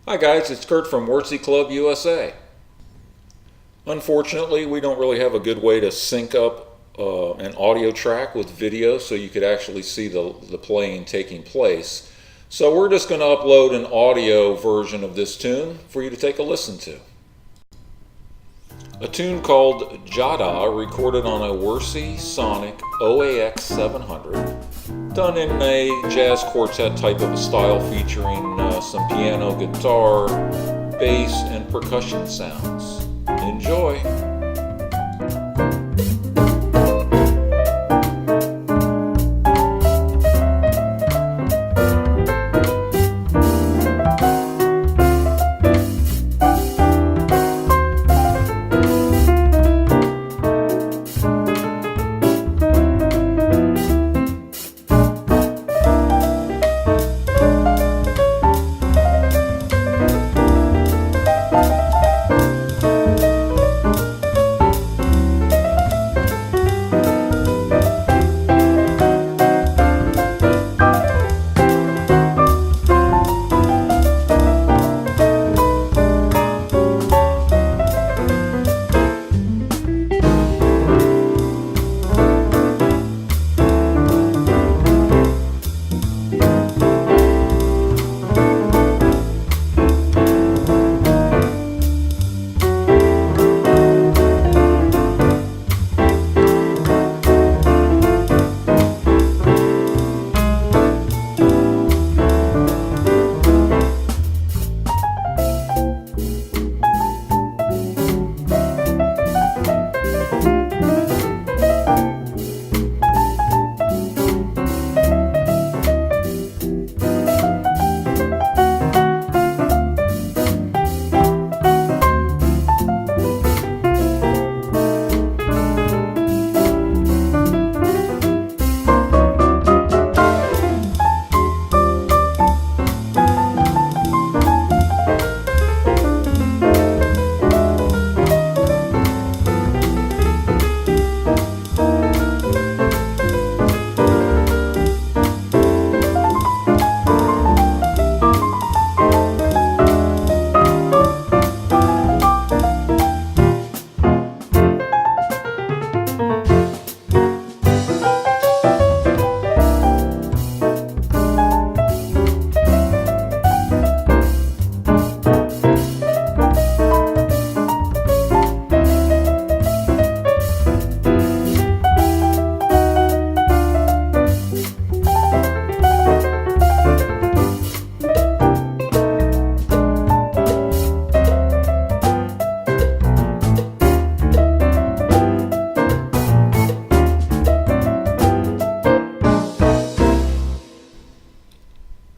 Hi guys, it's Kurt from Wurtsy Club USA. Unfortunately, we don't really have a good way to sync up an audio track with video so you could actually see the playing taking place. So we're just going to upload an audio version of this tune for you to take a listen to. A tune called Jada, recorded on a Wurtsy Sonic OAX 700, done in a jazz quartet type of a style, featuring some piano, guitar, bass, and percussion sounds. Enjoy!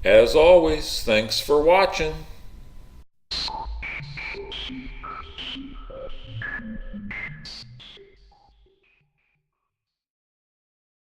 As always, thanks for watching.